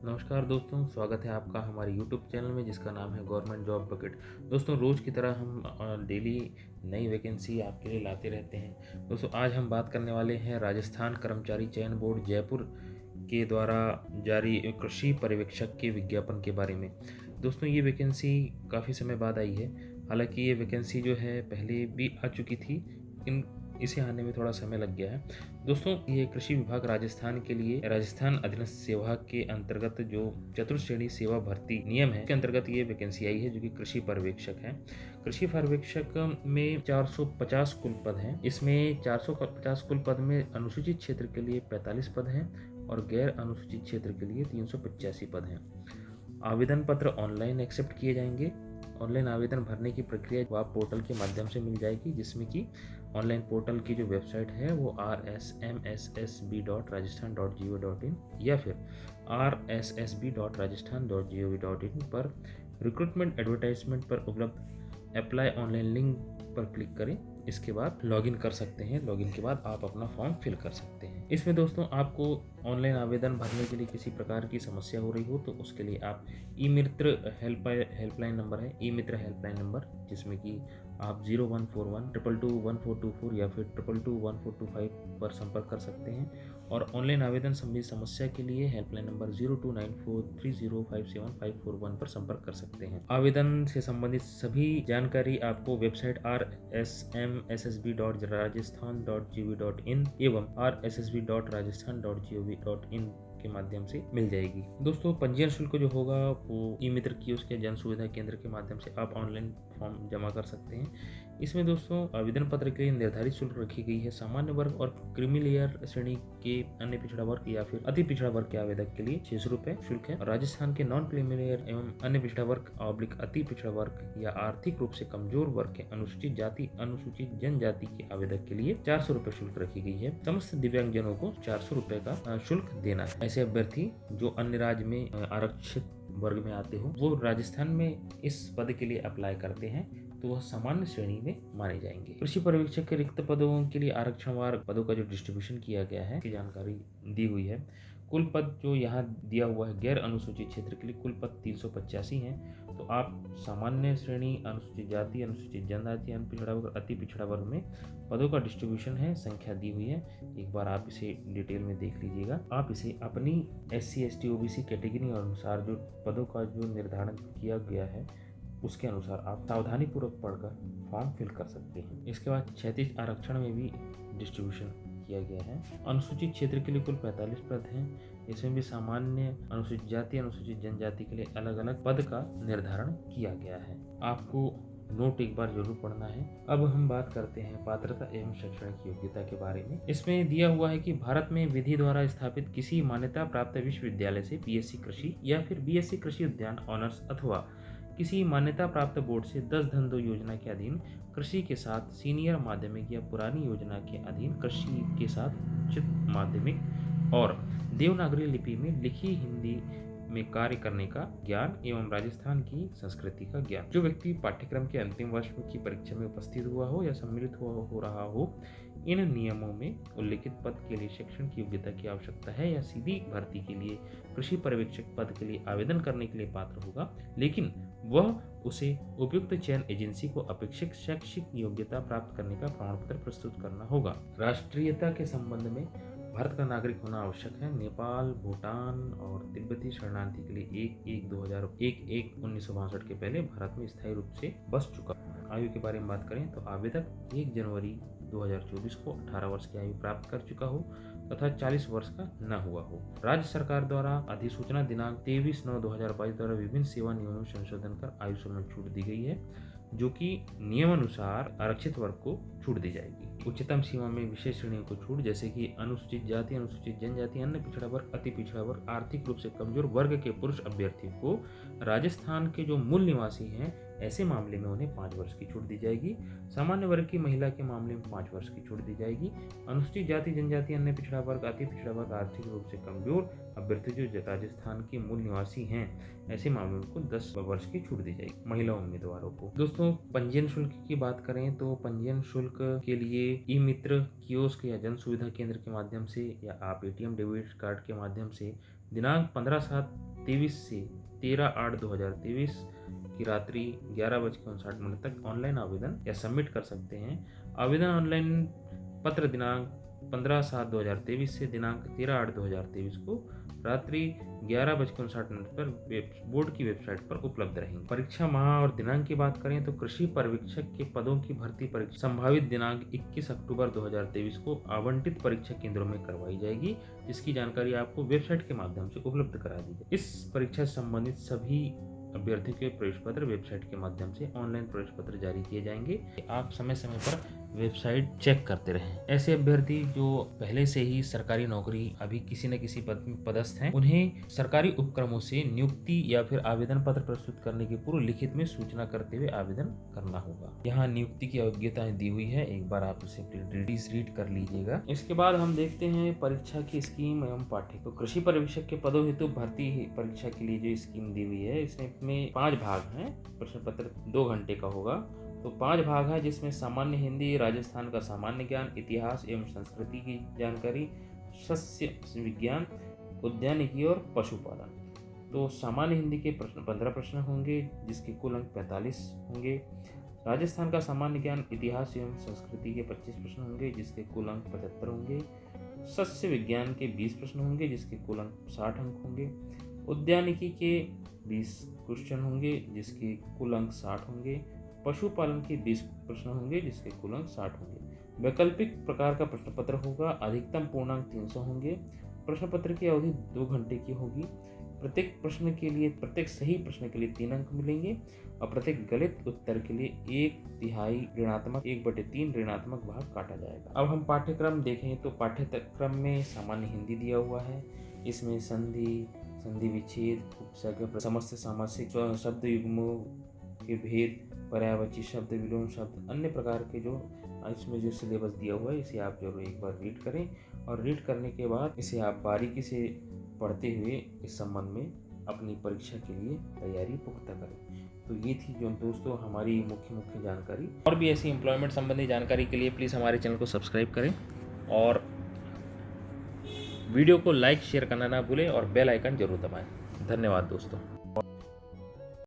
नमस्कार दोस्तों, स्वागत है आपका हमारे यूट्यूब चैनल में जिसका नाम है गवर्नमेंट जॉब बकेट। दोस्तों, रोज़ की तरह हम डेली नई वैकेंसी आपके लिए लाते रहते हैं। दोस्तों, आज हम बात करने वाले हैं राजस्थान कर्मचारी चयन बोर्ड जयपुर के द्वारा जारी कृषि पर्यवेक्षक के विज्ञापन के बारे में। दोस्तों, ये वैकेंसी काफ़ी समय बाद आई है। हालांकि ये वैकेंसी जो है पहले भी आ चुकी थी, इन इसे आने में थोड़ा समय लग गया है। दोस्तों, ये कृषि विभाग राजस्थान के लिए राजस्थान अधीनस्थ सेवा के अंतर्गत जो चतुर्श्रेणी सेवा भर्ती नियम है के अंतर्गत ये वैकेंसी आई है, जो कि कृषि पर्यवेक्षक है। कृषि पर्यवेक्षक में 450 कुल पद हैं। इसमें 450 कुल पद में अनुसूचित क्षेत्र के लिए 45 पद हैं और गैर अनुसूचित क्षेत्र के लिए 385 पद हैं। आवेदन पत्र ऑनलाइन एक्सेप्ट किए जाएंगे। ऑनलाइन आवेदन भरने की प्रक्रिया वेब पोर्टल के माध्यम से मिल जाएगी, जिसमें कि ऑनलाइन पोर्टल की जो वेबसाइट है वो rsmssb.rajasthan.go.in या फिर rssb.rajasthan.gov.in पर रिक्रूटमेंट एडवर्टाइजमेंट पर उपलब्ध अप्लाई ऑनलाइन लिंक पर क्लिक करें। इसके बाद लॉगिन कर सकते हैं। लॉगिन के बाद आप अपना फॉर्म फिल कर सकते हैं। इसमें दोस्तों, आपको ऑनलाइन आवेदन भरने के लिए किसी प्रकार की समस्या हो रही हो तो उसके लिए आप ई मित्र हेल्पलाइन नंबर है, ई मित्र हेल्पलाइन नंबर, जिसमें कि आप 0141 222 1424 या फिर 222 1425 पर संपर्क कर सकते हैं। और ऑनलाइन आवेदन संबंधी समस्या के लिए हेल्पलाइन नंबर 0294305751 पर संपर्क कर सकते हैं। आवेदन से संबंधित सभी जानकारी आपको वेबसाइट rsmssb.rajasthan.gov.in एवं rssb.rajasthan.gov.in के माध्यम से मिल जाएगी। दोस्तों, पंजीयन शुल्क जो होगा वो ई मित्र कियोस्क के जन सुविधा केंद्र के माध्यम से आप ऑनलाइन फॉर्म जमा कर सकते हैं। इसमें दोस्तों, आवेदन पत्र के लिए निर्धारित शुल्क रखी गई है। सामान्य वर्ग और क्रीमी लेयर श्रेणी के अन्य पिछड़ा वर्ग या फिर अति पिछड़ा वर्ग के आवेदक के लिए 600 रुपए शुल्क है। राजस्थान के नॉन क्रीमी लेयर एवं अन्य पिछड़ा वर्ग अति पिछड़ा वर्ग या आर्थिक रूप से कमजोर वर्ग के अनुसूचित जाति अनुसूचित जनजाति के आवेदक के लिए 400 रुपए शुल्क रखी गई है। समस्त दिव्यांगजनों को 400 रुपए का शुल्क देना है। ऐसे अभ्यर्थी जो अन्य राज्य में आरक्षित वर्ग में आते हो वो राजस्थान में इस पद के लिए अप्लाई करते हैं तो वह सामान्य श्रेणी में माने जाएंगे। कृषि पर्यवेक्षक के रिक्त पदों के लिए आरक्षणवार पदों का जो डिस्ट्रीब्यूशन किया गया है की जानकारी दी हुई है। कुल पद जो यहाँ दिया हुआ है गैर अनुसूचित क्षेत्र के लिए कुल पद 385 हैं। तो आप सामान्य श्रेणी, अनुसूचित जाति, अनुसूचित जनजाति, अति पिछड़ा वर्ग, अति पिछड़ा वर्ग में पदों का डिस्ट्रीब्यूशन है, संख्या दी हुई है। एक बार आप इसे डिटेल में देख लीजिएगा। आप इसे अपनी SC ST OBC कैटेगरी अनुसार जो पदों का जो निर्धारण किया गया है उसके अनुसार आप सावधानी पूर्वक पढ़कर फॉर्म फिल कर सकते हैं। इसके बाद 36 आरक्षण में भी डिस्ट्रीब्यूशन किया गया है। अनुसूचित क्षेत्र के लिए कुल 45 पद हैं। इसमें भी सामान्य, अनुसूचित जाति, अनुसूचित जनजाति के लिए अलग अलग पद का निर्धारण किया गया है। आपको नोट एक बार जरूर पढ़ना है। अब हम बात करते हैं पात्रता एवं शैक्षणिक योग्यता के बारे में। इसमें दिया हुआ है कि भारत में विधि द्वारा स्थापित किसी मान्यता प्राप्त विश्वविद्यालय से BSc कृषि या फिर BSc कृषि उद्यान ऑनर्स अथवा किसी मान्यता प्राप्त बोर्ड से 10-2 योजना के अधीन कृषि के साथ सीनियर माध्यमिक या पुरानी योजना के अधीन कृषि के साथ उच्च माध्यमिक और देवनागरी लिपि में लिखी हिंदी में कार्य करने का ज्ञान एवं राजस्थान की संस्कृति का ज्ञान। जो व्यक्ति पाठ्यक्रम के अंतिम वर्ष की परीक्षा में उपस्थित हुआ हो या सम्मिलित हो रहा हो, इन नियमों में उल्लिखित पद के लिए शैक्षणिक योग्यता की आवश्यकता है या सीधी भर्ती के लिए कृषि पर्यवेक्षक पद के लिए आवेदन करने के लिए पात्र होगा, लेकिन वह उसे उपयुक्त चयन एजेंसी को अपेक्षित शैक्षिक योग्यता प्राप्त करने का प्रमाण पत्र प्रस्तुत करना होगा। राष्ट्रीयता के संबंध में भारत का नागरिक होना आवश्यक है। नेपाल, भूटान और तिब्बती शरणार्थी के लिए 1/1/1962 के पहले भारत में स्थायी रूप से बस चुका। आयु के बारे में बात करें तो आवेदक 1 जनवरी 2024 को 18 वर्ष की आयु प्राप्त कर चुका हो तथा 40 वर्ष का न हुआ हो। राज्य सरकार द्वारा अधिसूचना दिनांक 23/9/2022 द्वारा विभिन्न सेवा नियमों में संशोधन कर आयु सीमा छूट दी गई है, जो कि नियमानुसार आरक्षित वर्ग को छूट दी जाएगी। उच्चतम सीमा में विशेष श्रेणियों को छूट, जैसे कि अनुसूचित जाति, अनुसूचित जनजाति, अन्य पिछड़ा वर्ग, अति पिछड़ा वर्ग, आर्थिक रूप से कमजोर वर्ग के पुरुष अभ्यर्थियों को राजस्थान के जो मूल निवासी हैं ऐसे मामले में उन्हें 5 वर्ष की छूट दी जाएगी। सामान्य वर्ग की महिला के मामले में 5 वर्ष की छूट दी जाएगी। अनुसूचित जाति, जनजाति, अन्य पिछड़ा वर्ग, अति पिछड़ा वर्ग, आर्थिक रूप से कमजोर अभ्यर्थी जो राजस्थान के मूल निवासी हैं ऐसे मामलों को 10 वर्ष की छूट दी जाएगी महिला उम्मीदवारों को। दोस्तों, पंजीयन शुल्क की बात करें तो पंजीयन शुल्क के लिए ई मित्र कियोस्क या जन सुविधा केंद्र के माध्यम से या आप ATM डेबिट कार्ड के माध्यम से दिनांक 15/7/23 से 13/8/2023 की रात्रि 11:59 तक ऑनलाइन आवेदन या सबमिट कर सकते हैं। आवेदन ऑनलाइन पत्र दिनांक 15/7/2023 से दिनांक 13/8/2023 को रात्रि 11:59 पर बोर्ड की वेबसाइट पर उपलब्ध रहेंगे। परीक्षा माह और दिनांक की बात करें तो कृषि पर्यवेक्षक के पदों की भर्ती परीक्षा संभावित दिनांक 21 अक्टूबर 2023 को आवंटित परीक्षा केंद्रों में करवाई जाएगी, जिसकी जानकारी आपको वेबसाइट के माध्यम से उपलब्ध करा दी जाएगी। इस परीक्षा से संबंधित सभी अभ्यर्थियों के प्रवेश पत्र वेबसाइट के माध्यम से ऑनलाइन प्रवेश पत्र जारी किए जाएंगे। आप समय समय पर वेबसाइट चेक करते रहें। ऐसे अभ्यर्थी जो पहले से ही सरकारी नौकरी अभी किसी न किसी पद में पदस्थ हैं, उन्हें सरकारी उपक्रमों से नियुक्ति या फिर आवेदन पत्र प्रस्तुत करने के पूर्व लिखित में सूचना करते हुए आवेदन करना होगा। यहाँ नियुक्ति की योग्यताएं दी हुई है, एक बार आप इसे रीड कर लीजिएगा। इसके बाद हम देखते हैं परीक्षा की स्कीम एवं पाठ्य। तो कृषि पर्यवेक्षक के पदों हेतु भर्ती परीक्षा के लिए जो स्कीम दी हुई है, इसमें 5 भाग हैं। प्रश्न पत्र 2 घंटे का होगा। तो 5 भाग है, जिसमें सामान्य हिंदी, राजस्थान का सामान्य ज्ञान, इतिहास एवं संस्कृति की जानकारी, सस्य विज्ञान, उद्यानिकी और पशुपालन। तो सामान्य हिंदी के 15 प्रश्न होंगे, जिसके कुल अंक 45 होंगे। राजस्थान का सामान्य ज्ञान, इतिहास एवं संस्कृति के 25 प्रश्न होंगे, जिसके कुल अंक 75 होंगे। सस्य विज्ञान के 20 प्रश्न होंगे, जिसके कुल अंक 60 अंक होंगे। उद्यानिकी के 20 क्वेश्चन होंगे, जिसके कुल अंक 60 होंगे। पशुपालन के 20 प्रश्न होंगे, जिसके कुल अंक 60 होंगे। वैकल्पिक प्रकार का प्रश्न पत्र होगा, अधिकतम पूर्णांक 300 होंगे। प्रश्न पत्र की अवधि 2 घंटे की होगी। प्रत्येक सही प्रश्न के लिए 3 अंक मिलेंगे और प्रत्येक गलत उत्तर के लिए 1/3 ऋणात्मक 1/3 ऋणात्मक भाग काटा जाएगा। अब हम पाठ्यक्रम देखें तो पाठ्यक्रम में सामान्य हिंदी दिया हुआ है। इसमें संधि विच्छेद, उपसर्ग, समस्त सामासिक शब्द युग्मों के भेद, पर्यायवाची शब्द, विलोम शब्द, अन्य प्रकार के जो इसमें जो सिलेबस दिया हुआ है, इसे आप जरूर एक बार रीड करें और रीड करने के बाद इसे आप बारीकी से पढ़ते हुए इस संबंध में अपनी परीक्षा के लिए तैयारी पुख्ता करें। तो ये थी जो दोस्तों हमारी मुख्य जानकारी। और भी ऐसी एम्प्लॉयमेंट संबंधी जानकारी के लिए प्लीज़ हमारे चैनल को सब्सक्राइब करें और वीडियो को लाइक शेयर करना ना भूलें और बेल आइकन जरूर दबाएं। धन्यवाद दोस्तों।